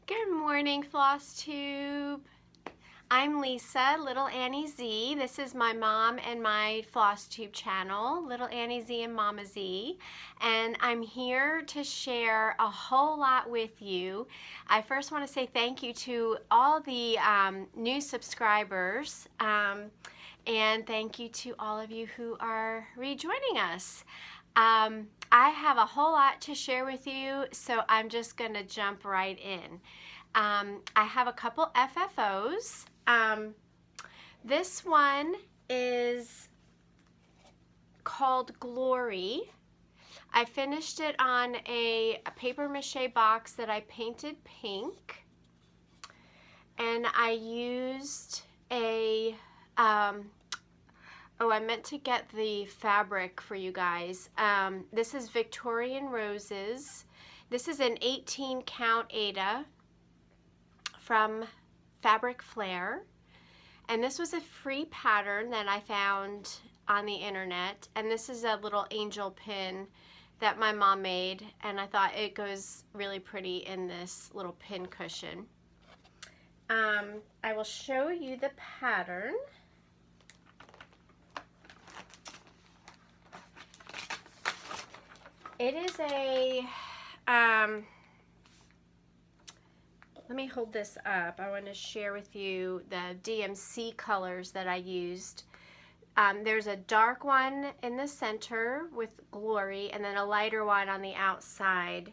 Good morning, Flosstube. I'm Lisa, Little Annie Z. This is my mom and my Flosstube channel, Little Annie Z and Mama Z. And I'm here to share a whole lot with you. I first want to say thank you to all the new subscribers. And thank you to all of you who are rejoining us. I have a whole lot to share with you, so I'm just going to jump right in. I have a couple FFOs. This one is called Glory. I finished it on a paper mache box that I painted pink. And I used a, oh, I meant to get the fabric for you guys. This is Victorian Roses. This is an 18 count Aida from Fabric Flair. And this was a free pattern that I found on the internet. And this is a little angel pin that my mom made. And I thought it goes really pretty in this little pin cushion. I will show you the pattern. It is a, let me hold this up. I want to share with you the DMC colors that I used. There's a dark one in the center with Glory and then a lighter one on the outside.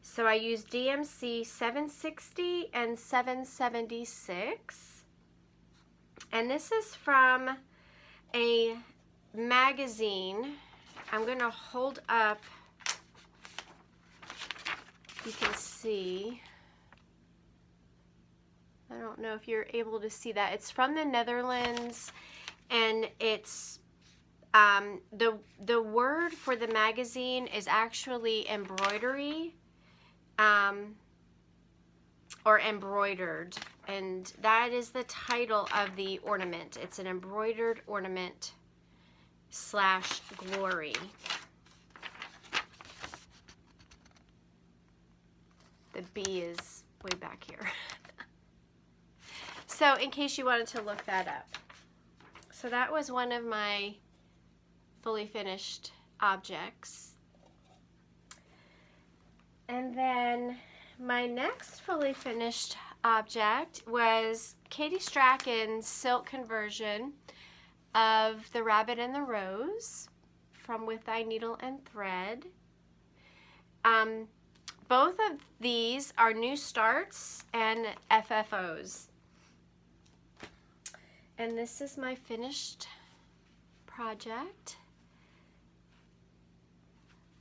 So I used DMC 760 and 776. And this is from a magazine. I'm going to hold up. You can see. I don't know if you're able to see that. It's from the Netherlands, and it's the word for the magazine is actually embroidery, or embroidered, and that is the title of the ornament. It's an embroidered ornament / glory. The B is way back here. So in case you wanted to look that up. So that was one of my fully finished objects. And then my next fully finished object was Katie Strachan's silk conversion of The Rabbit and the Rose from With Thy Needle and Thread. Both of these are new starts and FFOs. And this is my finished project.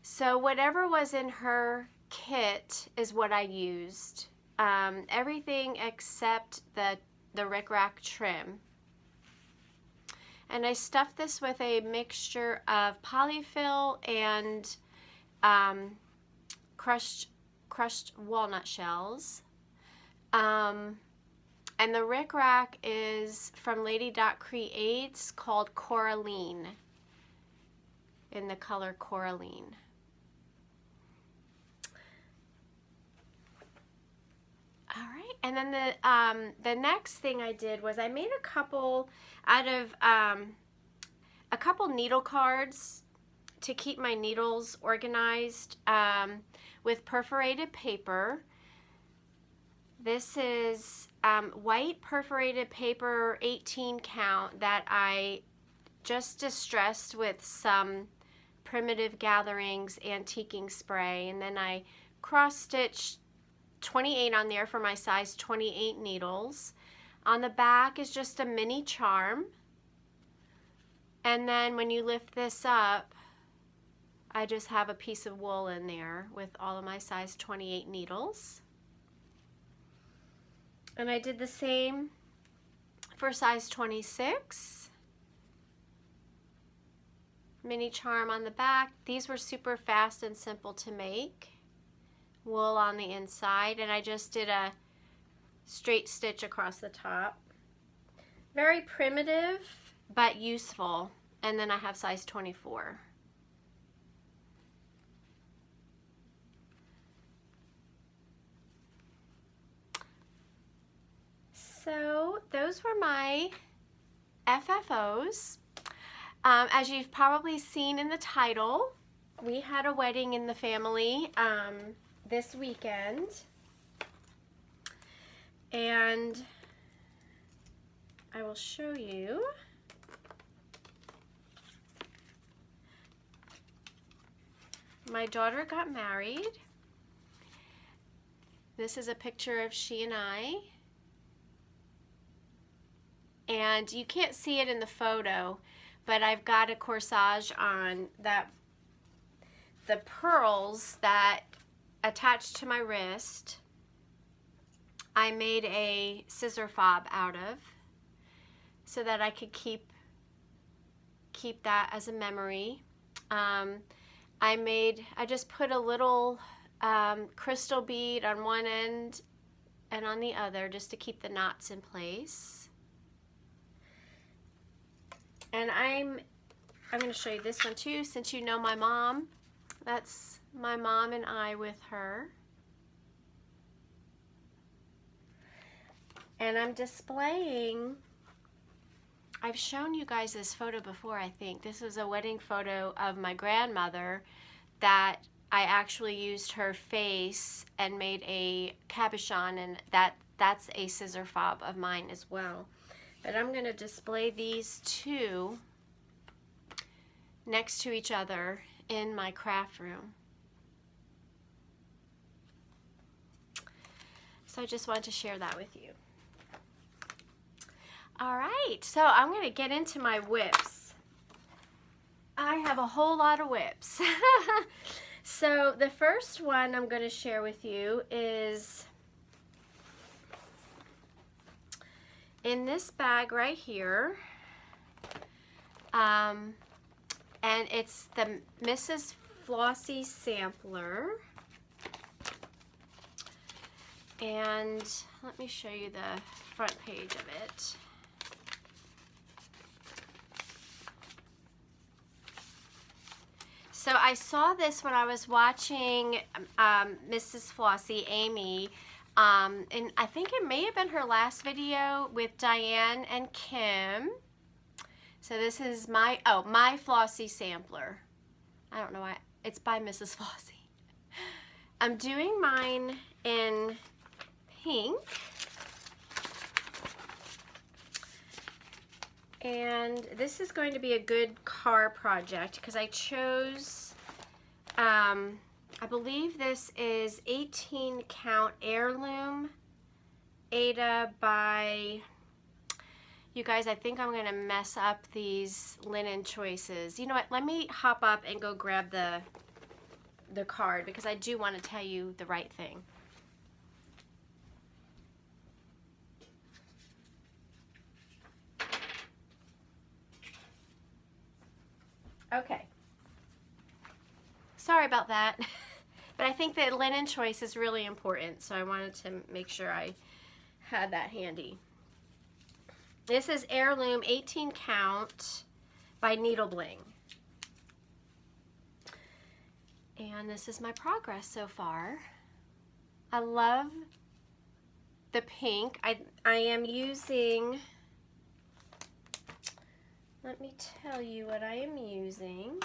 So whatever was in her kit is what I used. Everything except the rickrack trim. And I stuffed this with a mixture of polyfill and crushed walnut shells. And the rickrack is from Lady Dot Creates called Coraline, in the color Coraline. All right, and then the next thing I did was I made a couple out of a couple needle cards to keep my needles organized with perforated paper. This is white perforated paper, 18 count, that I just distressed with some Primitive Gatherings antiquing spray, and then I cross-stitched 28 on there for my size 28 needles. On the back is just a mini charm, and then when you lift this up, I just have a piece of wool in there with all of my size 28 needles. And I did the same for size 26. Mini charm on the back. These were super fast and simple to make. Wool on the inside, and I just did a straight stitch across the top. Very primitive, but useful. And then I have size 24. So those were my FFOs. As you've probably seen in the title, we had a wedding in the family this weekend. And I will show you. My daughter got married. This is a picture of she and I. And you can't see it in the photo, but I've got a corsage on that the pearls that attach to my wrist, I made a scissor fob out of so that I could keep that as a memory. I just put a little crystal bead on one end and on the other just to keep the knots in place. And I'm going to show you this one too, since you know my mom. That's my mom and I with her. And I'm displaying, I've shown you guys this photo before, I think. This is a wedding photo of my grandmother that I actually used her face and made a cabochon, and that's a scissor fob of mine as well. But I'm going to display these two next to each other in my craft room. So I just wanted to share that with you. All right, so I'm going to get into my whips. I have a whole lot of whips. So the first one I'm going to share with you is in this bag right here. And it's the Mrs. Flossie sampler. And let me show you the front page of it. So I saw this when I was watching Mrs. Flossie, Amy, and I think it may have been her last video with Diane and Kim. So this is my Flossie sampler. I don't know why, it's by Mrs. Flossie. I'm doing mine in pink. And this is going to be a good car project because I chose, I believe this is 18 count heirloom Ada by, you guys, I think I'm going to mess up these linen choices. You know what, let me hop up and go grab the card because I do want to tell you the right thing. Okay, sorry about that, but I think that linen choice is really important, so I wanted to make sure I had that handy. This is heirloom 18 count by Needle Bling. And this is my progress so far. I love the pink. I am using, let me tell you what I am using.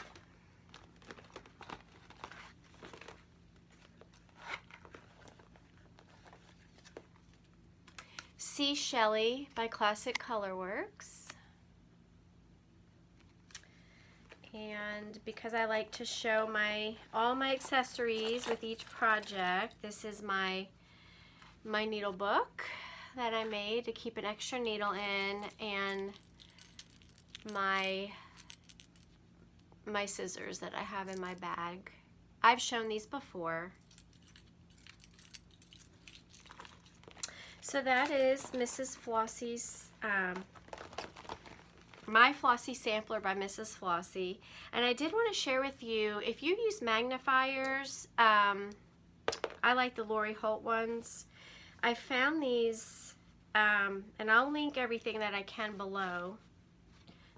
C. Shelley by Classic Colorworks. And because I like to show all my accessories with each project, this is my needle book that I made to keep an extra needle in, and my scissors that I have in my bag. I've shown these before. So that is Mrs. Flossie's, my Flossie sampler by Mrs. Flossie. And I did want to share with you, if you use magnifiers, I like the Lori Holt ones. I found these, and I'll link everything that I can below,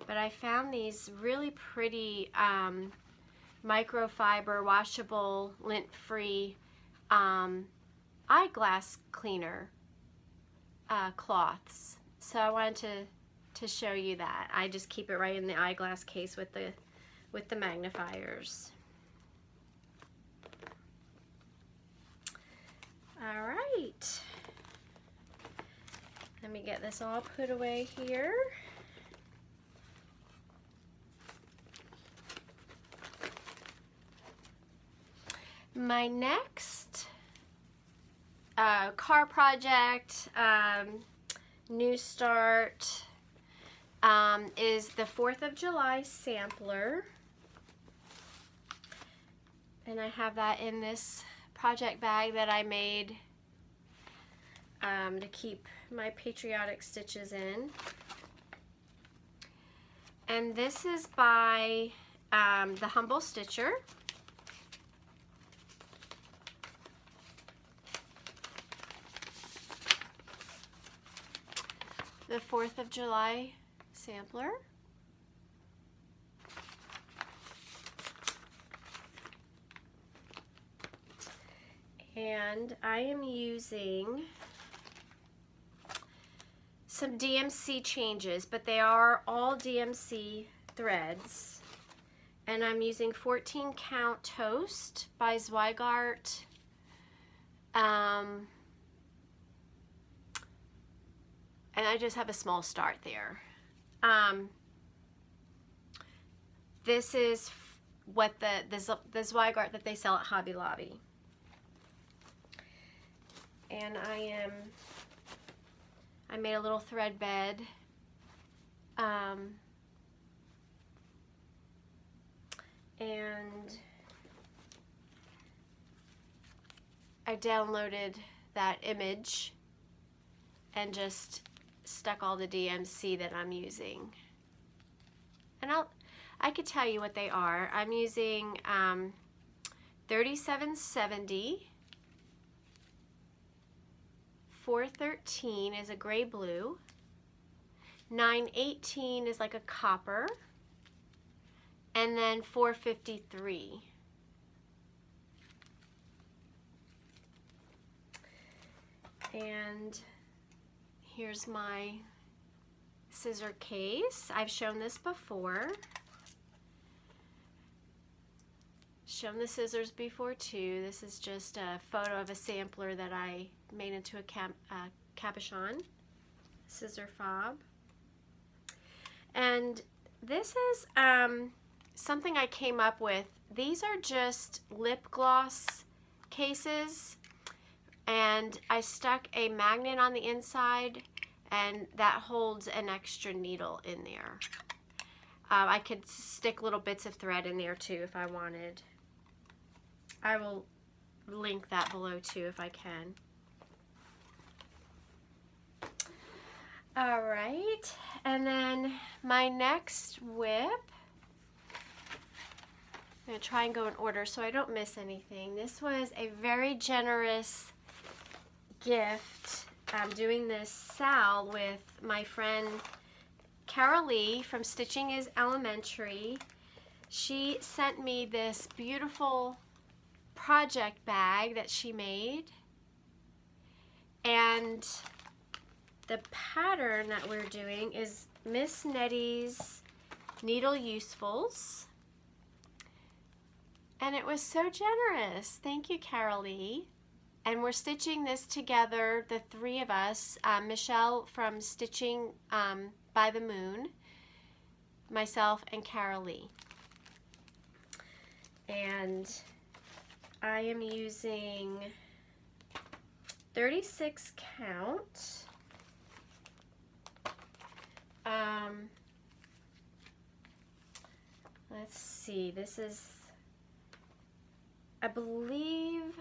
but I found these really pretty microfiber, washable, lint-free eyeglass cleaner cloths. So I wanted to show you that. I just keep it right in the eyeglass case with the magnifiers. All right. Let me get this all put away here. My next car project, new start, is the 4th of July sampler. And I have that in this project bag that I made to keep my patriotic stitches in. And this is by the Humble Stitcher. The 4th of July sampler. And I am using some DMC changes, but they are all DMC threads. And I'm using 14 Count Toast by Zweigart. And I just have a small start there. This is what the Zweigart that they sell at Hobby Lobby. And I made a little thread bed. And I downloaded that image and just stuck all the DMC that I'm using. And I could tell you what they are. I'm using 3770. 413 is a gray blue. 918 is like a copper. And then 453. And here's my scissor case. I've shown this before. Shown the scissors before too. This is just a photo of a sampler that I made into a cabochon scissor fob. And this is something I came up with. These are just lip gloss cases, and I stuck a magnet on the inside, and that holds an extra needle in there. I could stick little bits of thread in there too if I wanted. I will link that below too if I can. All right, and then my next whip, I'm gonna try and go in order so I don't miss anything. This was a very generous gift. I'm doing this Sal with my friend Carol Lee from Stitching is Elementary. She sent me this beautiful project bag that she made, and the pattern that we're doing is Miss Nettie's Needle Usefuls, and it was so generous. Thank you, Carol Lee. And we're stitching this together, the three of us, Michelle from Stitching by the Moon, myself, and Carol Lee. And I am using 36 count. Let's see, this is, I believe,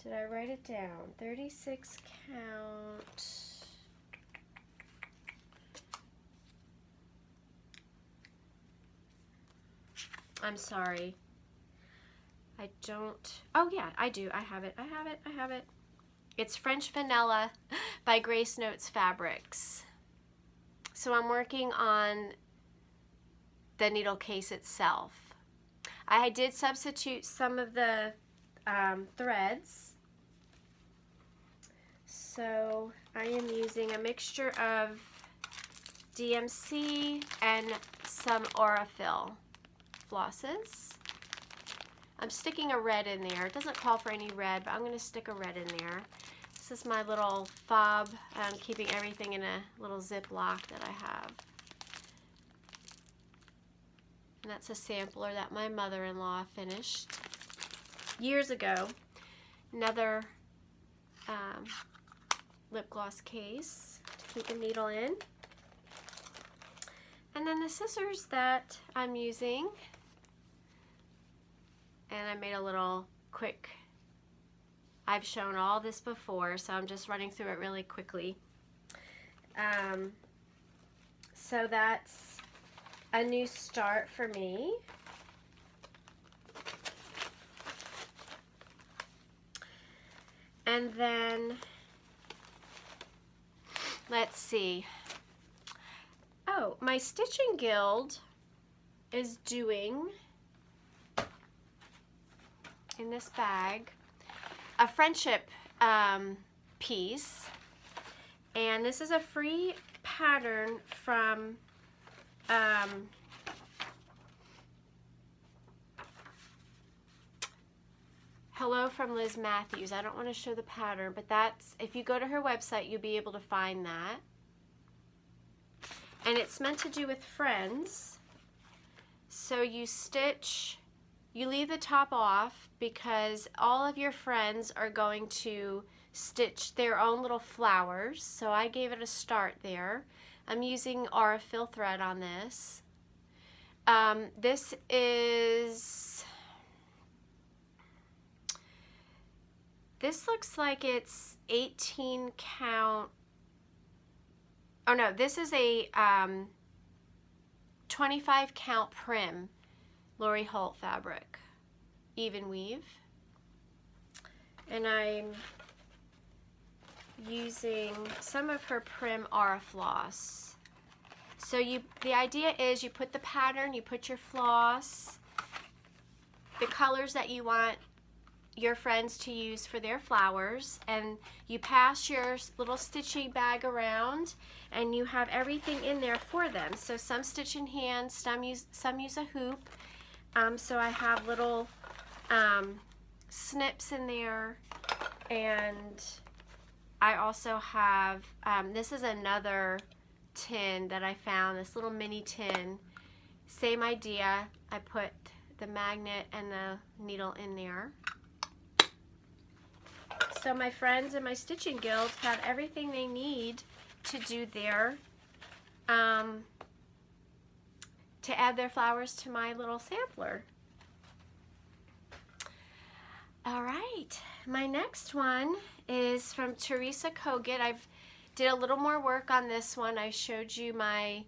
did I write it down? 36 count. I'm sorry. I don't, oh yeah, I do. I have it. It's French Vanilla by Grace Notes Fabrics. So I'm working on the needle case itself. I did substitute some of the threads. So I am using a mixture of DMC and some Aurifil flosses. I'm sticking a red in there. It doesn't call for any red, but I'm going to stick a red in there. This is my little fob. I'm keeping everything in a little Ziploc that I have. And that's a sampler that my mother-in-law finished years ago. Another lip gloss case to keep a needle in. And then the scissors that I'm using. And I made a little quick, I've shown all this before, so I'm just running through it really quickly. So that's a new start for me. And then, let's see. Oh, my Stitching Guild is doing, in this bag, a friendship piece. And this is a free pattern from Hello from Liz Matthews. I don't want to show the pattern, but that's, if you go to her website, you'll be able to find that. And it's meant to do with friends. So you stitch, you leave the top off because all of your friends are going to stitch their own little flowers. So I gave it a start there. I'm using Aurifil thread on this. This looks like it's 18 count. Oh no, this is a 25 count Prim Lori Holt fabric, even weave. And I'm using some of her Prim Aurifloss. So the idea is you put the pattern, you put your floss, the colors that you want your friends to use for their flowers, and you pass your little stitching bag around and you have everything in there for them. So some stitch in hand, some use a hoop. So I have little snips in there, and I also have, this is another tin that I found, this little mini tin. Same idea, I put the magnet and the needle in there. So my friends in my Stitching Guild have everything they need to do their, to add their flowers to my little sampler. All right, my next one is from Teresa Kogut. I've did a little more work on this one. I showed you my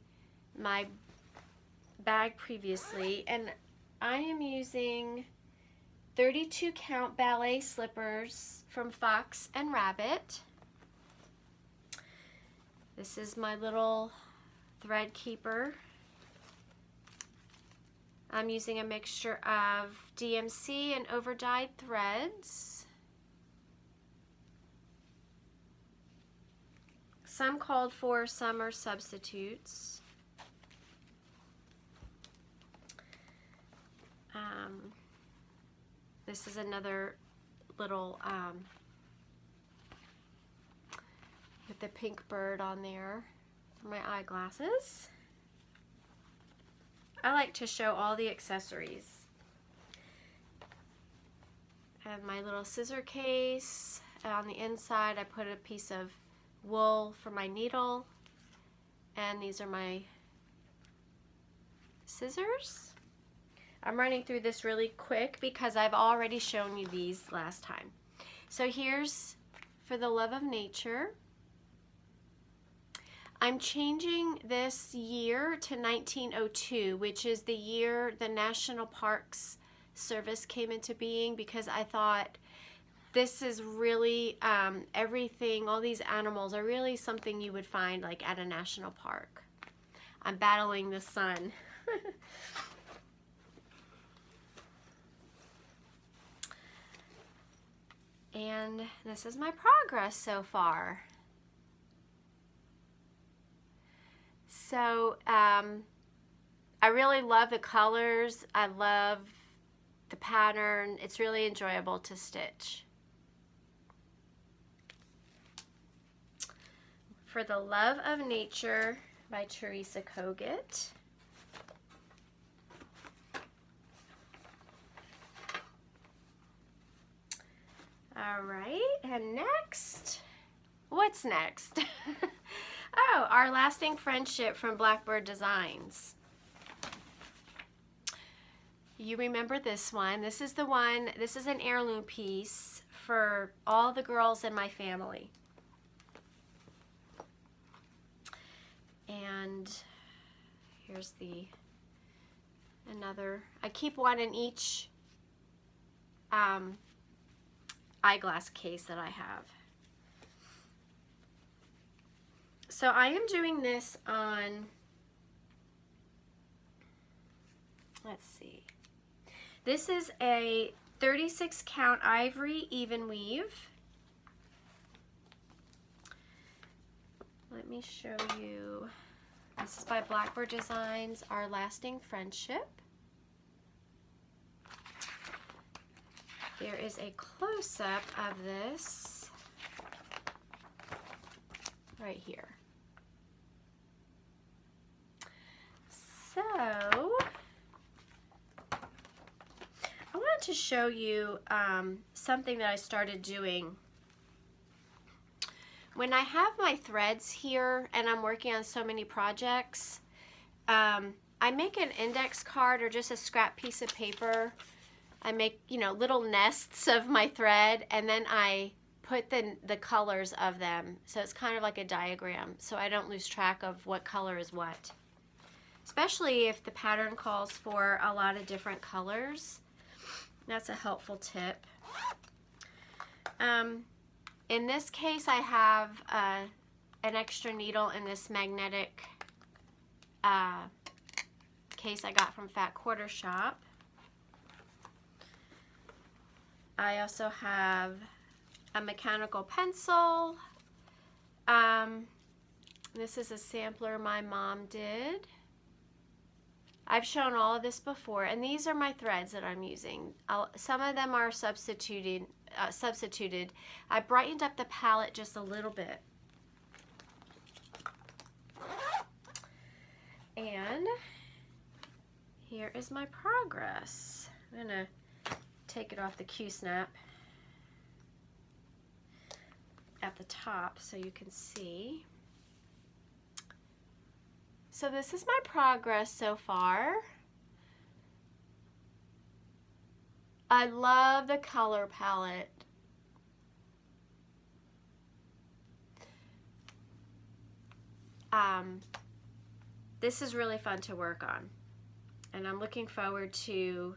bag previously, and I am using 32 count ballet slippers from Fox and Rabbit. This is my little thread keeper. I'm using a mixture of DMC and over-dyed threads. Some called for, some are substitutes. This is another little with the pink bird on there for my eyeglasses. I like to show all the accessories. I have my little scissor case. On the inside I put a piece of wool for my needle, and these are my scissors. I'm running through this really quick because I've already shown you these last time. So here's For the Love of Nature. I'm changing this year to 1902, which is the year the National Parks Service came into being, because I thought this is really everything, all these animals are really something you would find like at a national park. I'm battling the sun. And this is my progress so far. So I really love the colors. I love the pattern. It's really enjoyable to stitch. For the Love of Nature by Teresa Kogut. All right, and next, what's next? Oh, Our Lasting Friendship from Blackbird Designs. You remember this one. This is the one, this is an heirloom piece for all the girls in my family. And here's another, I keep one in each eyeglass case that I have. So I am doing this on, let's see, this is a 36 count ivory even weave. Let me show you. This is by Blackbird Designs, Our Lasting Friendship. There is a close-up of this right here. So, I wanted to show you something that I started doing. When I have my threads here and I'm working on so many projects, I make an index card or just a scrap piece of paper. I make, you know, little nests of my thread, and then I put the colors of them. So it's kind of like a diagram, so I don't lose track of what color is what. Especially if the pattern calls for a lot of different colors. That's a helpful tip. In this case, I have an extra needle in this magnetic case I got from Fat Quarter Shop. I also have a mechanical pencil. This is a sampler my mom did. I've shown all of this before, and these are my threads that I'm using. Some of them are substituted. I brightened up the palette just a little bit. And here is my progress. I'm gonna take it off the Q-snap at the top so you can see. So this is my progress so far. I love the color palette. This is really fun to work on, and I'm looking forward to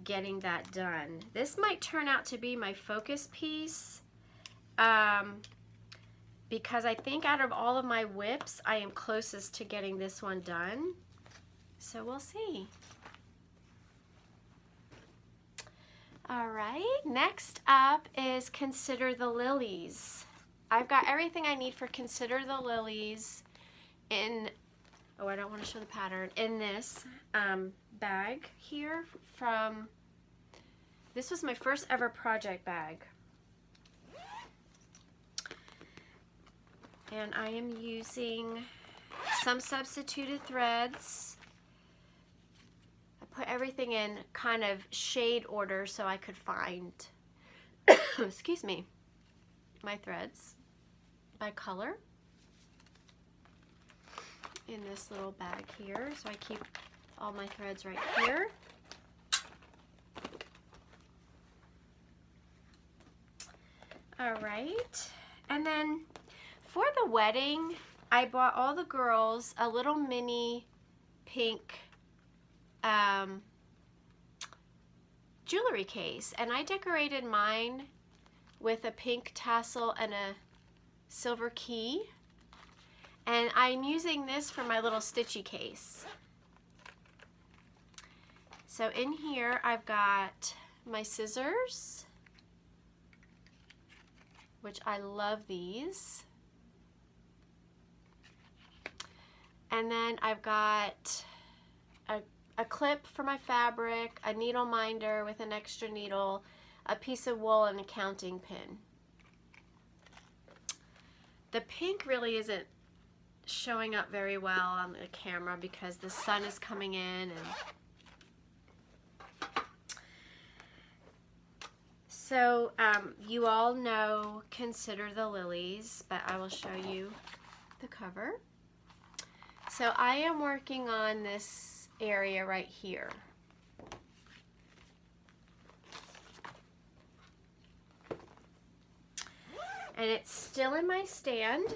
getting that done. This might turn out to be my focus piece because I think out of all of my whips, I am closest to getting this one done. So we'll see. All right, next up is Consider the Lilies. I've got everything I need for Consider the Lilies in, oh, I don't want to show the pattern, in this bag here from, this was my first ever project bag. And I am using some substituted threads. I put everything in kind of shade order so I could find, excuse me, my threads by color in this little bag here. So I keep all my threads right here. All right, and then for the wedding, I bought all the girls a little mini pink jewelry case, and I decorated mine with a pink tassel and a silver key, and I'm using this for my little stitchy case. So in here I've got my scissors, which I love these. And then I've got a clip for my fabric, a needle minder with an extra needle, a piece of wool, and a counting pin. The pink really isn't showing up very well on the camera because the sun is coming in. And so you all know Consider the Lilies, but I will show you the cover. So I am working on this area right here. And it's still in my stand.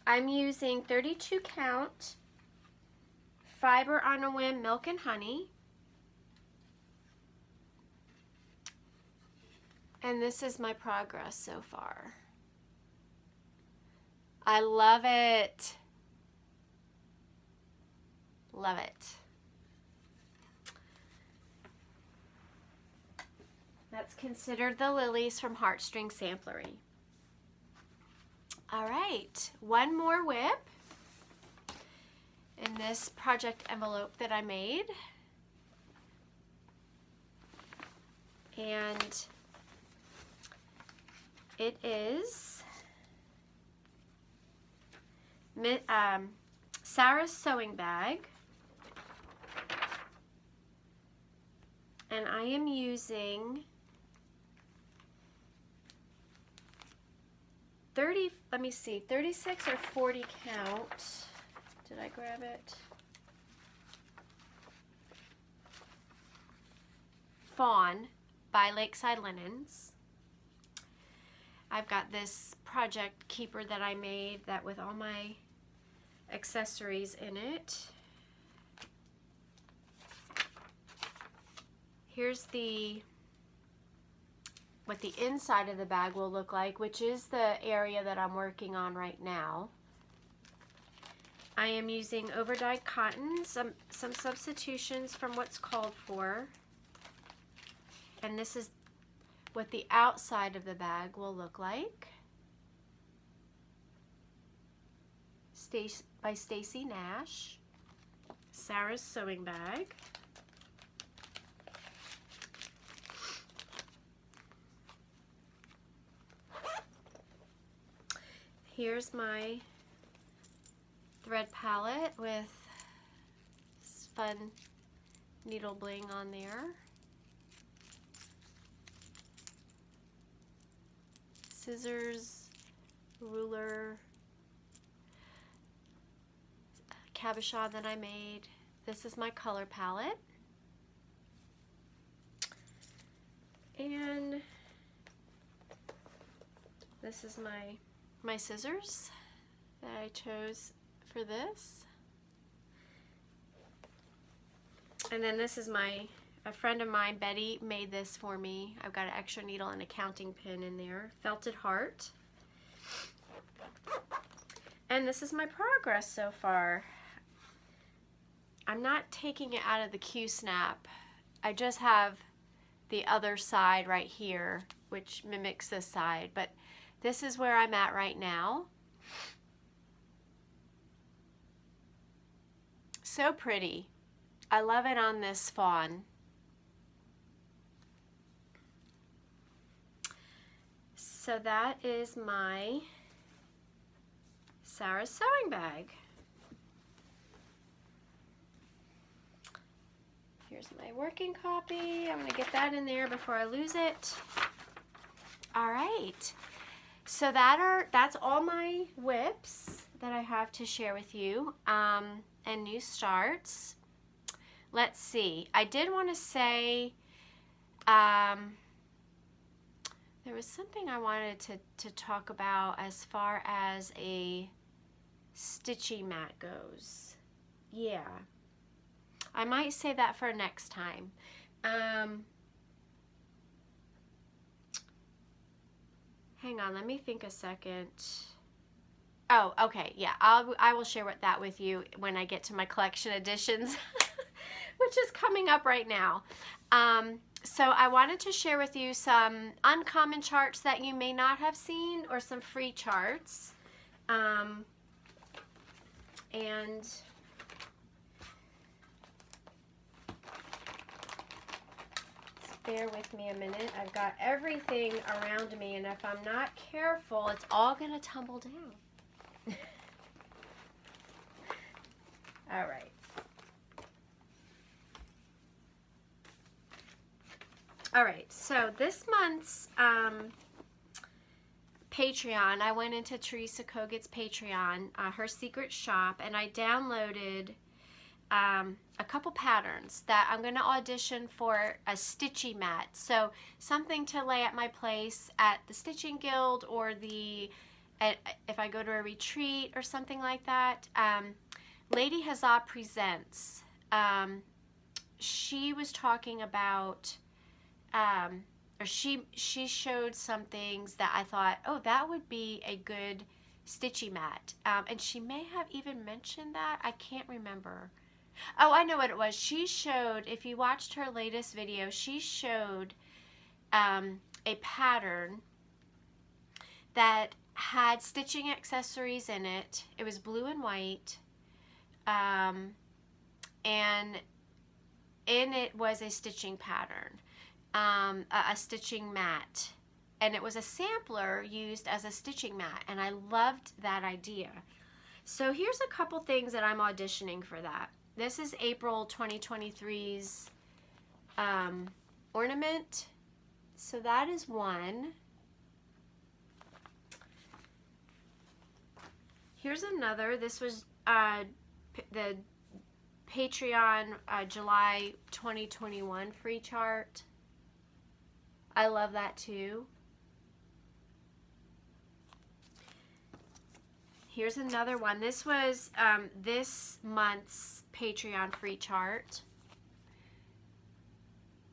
I'm using 32 count Fiber on a Whim Milk and Honey. And this is my progress so far. I love it. Love it. That's Consider the Lilies from Heartstring Samplery. All right, one more whip in this project envelope that I made. And it is Sarah's Sewing Bag. And I am using 36 or 40 count. Did I grab it? Fawn by Lakeside Linens. I've got this project keeper that I made that with all my accessories in it. Here's what the inside of the bag will look like, which is the area that I'm working on right now. I am using overdyed cotton, some substitutions from what's called for. And this is what the outside of the bag will look like. By Stacy Nash, Sarah's Sewing Bag. Here's my thread palette with fun needle bling on there. Scissors, ruler, cabochon that I made. This is my color palette. And this is my scissors that I chose for this. And then this is a friend of mine, Betty, made this for me. I've got an extra needle and a counting pin in there. Felted heart. And this is my progress so far. I'm not taking it out of the Q-snap. I just have the other side right here, which mimics this side, but this is where I'm at right now. So pretty. I love it on this fawn. So that is my Sarah's Sewing Bag. Here's my working copy. I'm going to get that in there before I lose it. All right. So that's all my whips that I have to share with you, and new starts. Let's see. I did want to say there was something I wanted to talk about as far as a stitchy mat goes. Yeah. I might say that for next time. Hang on, let me think a second. Oh, okay, yeah, I will share that with you when I get to my collection editions, which is coming up right now. So I wanted to share with you some uncommon charts that you may not have seen, or some free charts. And bear with me a minute. I've got everything around me, and if I'm not careful, it's all going to tumble down. All right. All right, so this month's Patreon, I went into Teresa Kogut's Patreon, her secret shop, and I downloaded a couple patterns that I'm going to audition for a stitchy mat. So something to lay at my place at the Stitching Guild, or if I go to a retreat or something like that. Lady Huzzah Presents. She was talking about, or she showed some things that I thought, oh, that would be a good stitchy mat. And she may have even mentioned that. I can't remember. Oh, I know what it was. She showed, if you watched her latest video, she showed a pattern that had stitching accessories in it. It was blue and white. And in it was a stitching pattern, a stitching mat. And it was a sampler used as a stitching mat. And I loved that idea. So here's a couple things that I'm auditioning for that. This is April 2023's ornament. So that is one. Here's another. This was the Patreon July 2021 free chart. I love that too. Here's another one. This was this month's Patreon free chart.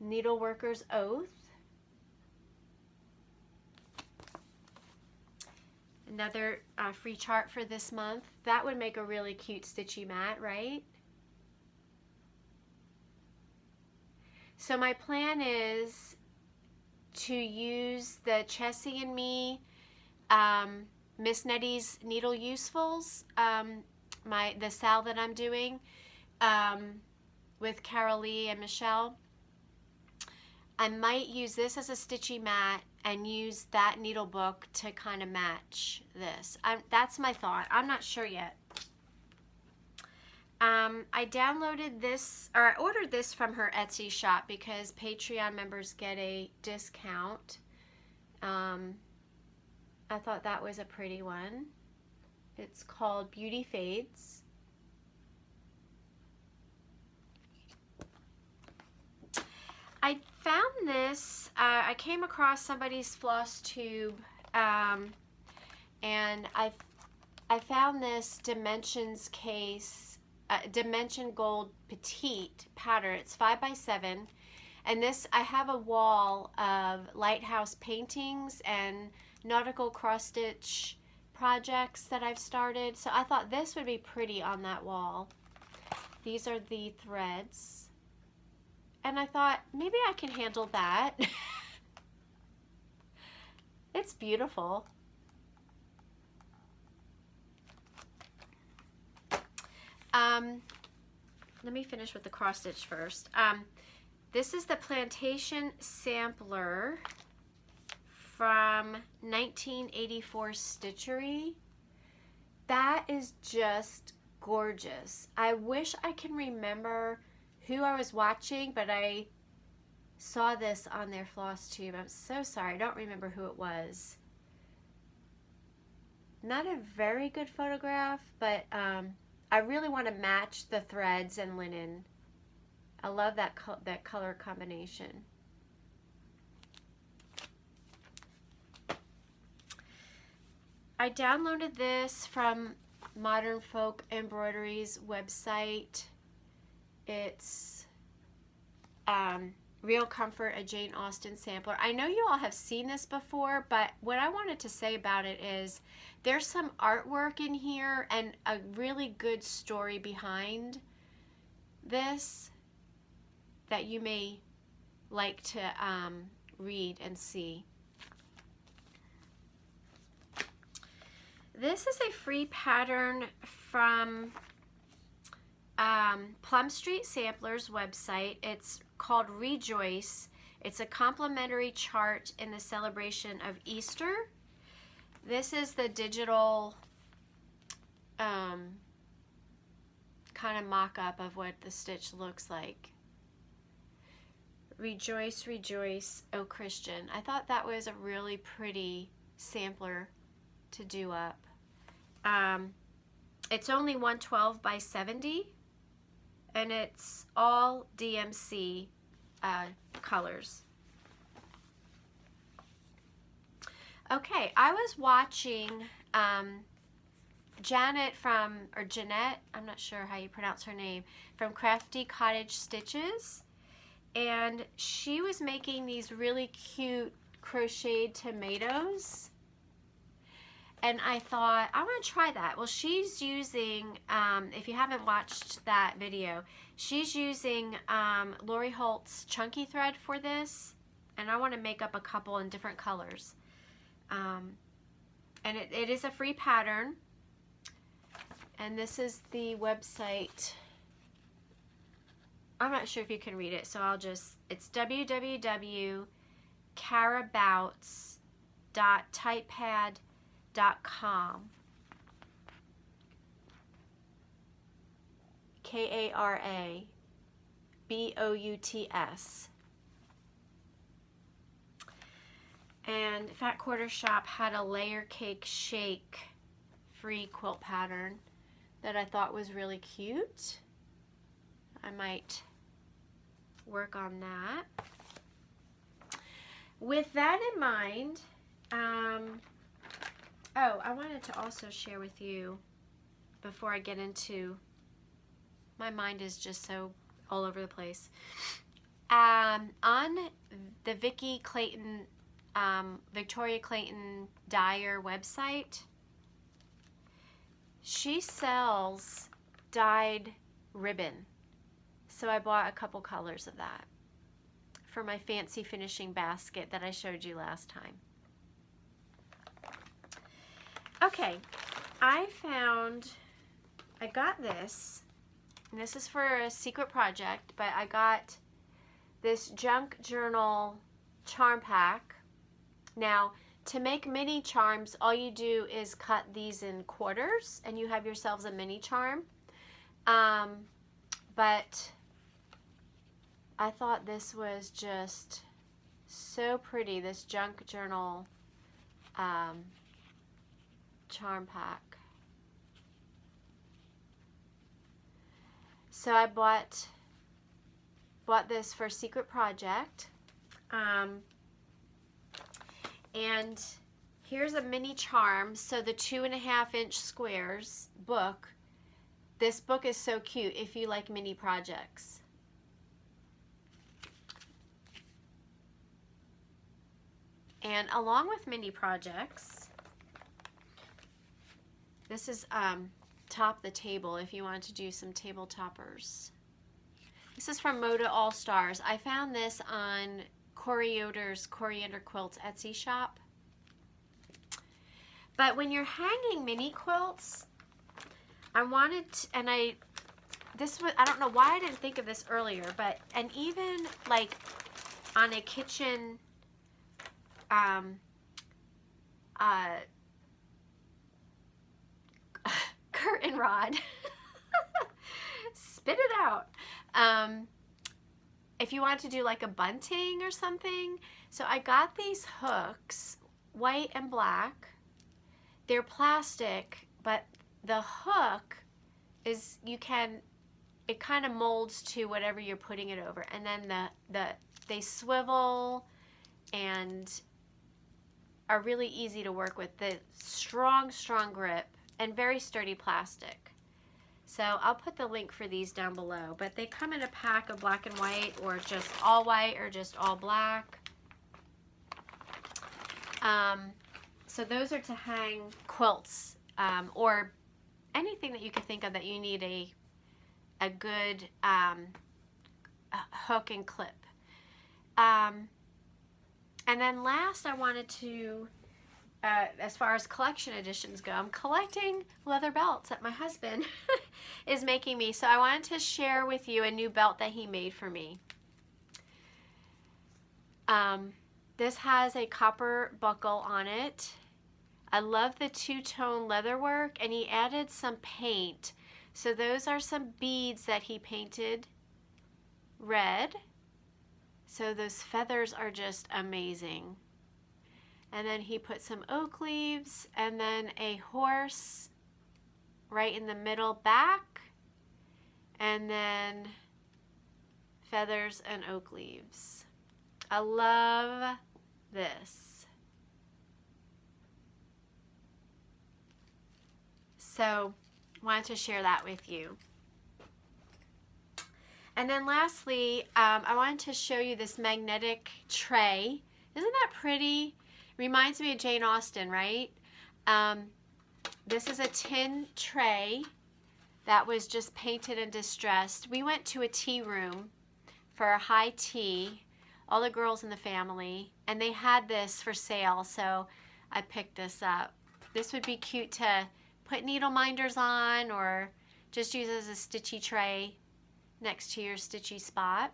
Needleworker's Oath. Another free chart for this month. That would make a really cute stitchy mat, right? So my plan is to use the Chessie and Me Miss Nettie's Needle Usefuls, the sal that I'm doing with Carol Lee and Michelle. I might use this as a stitchy mat and use that needle book to kind of match this. That's my thought. I'm not sure yet. I downloaded this, or I ordered this from her Etsy shop because Patreon members get a discount. I thought that was a pretty one. It's called Beauty Fades. I found this, I came across somebody's Flosstube, and I found this Dimensions case, Dimension Gold Petite pattern. It's 5x7, and this, I have a wall of lighthouse paintings and nautical cross stitch projects that I've started, so I thought this would be pretty on that wall. These are the threads. And I thought, maybe I can handle that. It's beautiful. Let me finish with the cross stitch first. This is the Plantation Sampler from 1984 Stitchery. That is just gorgeous. I wish I can remember who I was watching, but I saw this on their Flosstube. I'm so sorry, I don't remember who it was. Not a very good photograph, but I really want to match the threads and linen. I love that color combination. I downloaded this from Modern Folk Embroidery's website. It's Real Comfort, a Jane Austen sampler. I know you all have seen this before, but what I wanted to say about it is there's some artwork in here and a really good story behind this that you may like to read and see. This is a free pattern from Plum Street Samplers website. It's called Rejoice. It's a complimentary chart in the celebration of Easter. This is the digital kind of mock-up of what the stitch looks like. Rejoice, rejoice, O Christian. I thought that was a really pretty sampler to do up. It's only 112 by 70, and it's all DMC colors. Okay, I was watching Jeanette, I'm not sure how you pronounce her name, from Crafty Cottage Stitches, and she was making these really cute crocheted tomatoes, and I thought, I want to try that. Well, she's using, if you haven't watched that video, she's using Lori Holt's chunky thread for this, and I want to make up a couple in different colors. And it is a free pattern, and this is the website. I'm not sure if you can read it, so it's www.carabouts.typepad.com. Karabouts. And Fat Quarter Shop had a layer cake shake free quilt pattern that I thought was really cute. I might work on that. With that in mind, I wanted to also share with you, before I get into, my mind is just so all over the place. On the Victoria Clayton Dyer website, she sells dyed ribbon. So I bought a couple colors of that for my fancy finishing basket that I showed you last time. Okay, I got this, and this is for a secret project, but I got this junk journal charm pack. Now, to make mini charms, all you do is cut these in quarters, and you have yourselves a mini charm. But I thought this was just so pretty, this junk journal charm pack. So I bought this for Secret Project. And here's a mini charm. So the 2.5-inch squares book. This book is so cute if you like mini projects. And along with mini projects, this is top the table if you want to do some table toppers. This is from Moda All Stars. I found this on Corey Yoder's Coriander Quilts Etsy shop. But when you're hanging mini quilts, I wanted to, and I don't know why I didn't think of this earlier, but, and even like on a kitchen curtain rod, spit it out. If you want to do like a bunting or something. So I got these hooks, white and black. They're plastic, but the hook is, it kind of molds to whatever you're putting it over. And then they swivel and are really easy to work with. The strong grip and very sturdy plastic. So I'll put the link for these down below, but they come in a pack of black and white, or just all white, or just all black. So those are to hang quilts, or anything that you can think of that you need a good hook and clip. And then last, I wanted to as far as collection editions go. I'm collecting leather belts that my husband is making me. So I wanted to share with you a new belt that he made for me. This has a copper buckle on it. I love the two-tone leather work, and he added some paint. So those are some beads that he painted red. So those feathers are just amazing. And then he put some oak leaves and then a horse right in the middle back, and then feathers and oak leaves. I love this. So wanted to share that with you. And then lastly, I wanted to show you this magnetic tray. Isn't that pretty? Reminds me of Jane Austen, right? This is a tin tray that was just painted and distressed. We went to a tea room for a high tea, all the girls in the family, and they had this for sale, so I picked this up. This would be cute to put needle minders on, or just use as a stitchy tray next to your stitchy spot.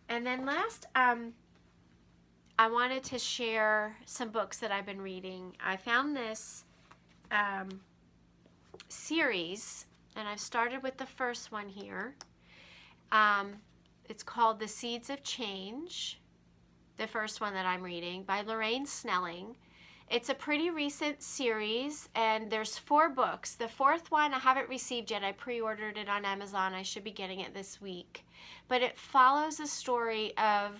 And then last, I wanted to share some books that I've been reading. I found this series, and I've started with the first one here. It's called The Seeds of Change, the first one that I'm reading, by Lauraine Snelling. It's a pretty recent series, and there's 4 books. The 4th one I haven't received yet. I pre-ordered it on Amazon. I should be getting it this week. But it follows the story of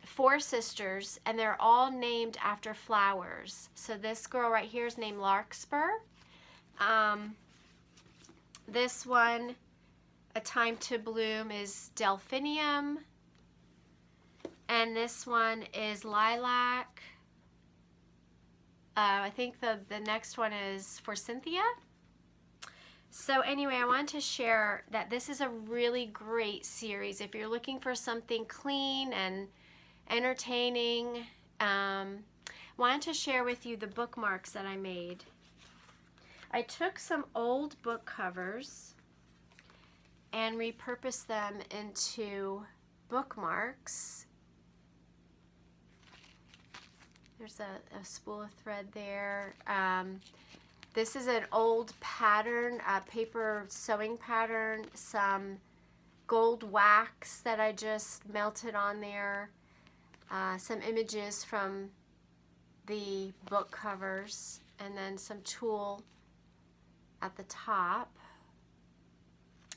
4 sisters, and they're all named after flowers. So this girl right here is named Larkspur. This one, A Time to Bloom, is Delphinium. And this one is Lilac. I think the next one is for Cynthia. So anyway, I wanted to share that this is a really great series. If you're looking for something clean and entertaining, wanted to share with you the bookmarks that I made. I took some old book covers and repurposed them into bookmarks. There's a spool of thread there. This is an old pattern, a paper sewing pattern, some gold wax that I just melted on there, some images from the book covers, and then some tulle at the top.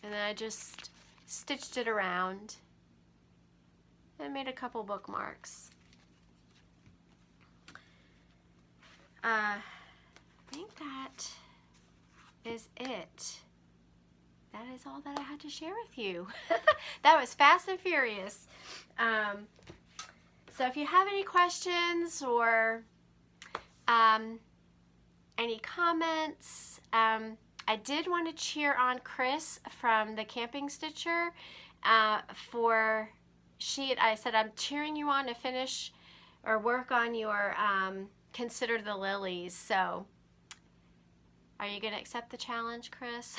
And then I just stitched it around and made a couple bookmarks. I think that is it. That is all that I had to share with you. That was fast and furious. So if you have any questions or any comments, I did want to cheer on Chris from the Camping Stitcher I said, I'm cheering you on to finish or work on your Consider the Lilies. So are you going to accept the challenge, Chris?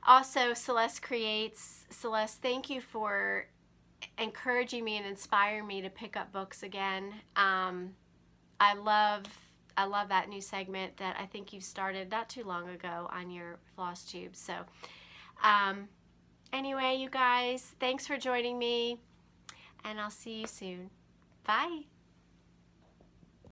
Also, Celeste Creates. Celeste, thank you for encouraging me and inspiring me to pick up books again. I love that new segment that I think you started not too long ago on your Flosstube. So anyway, you guys, thanks for joining me, and I'll see you soon. Bye.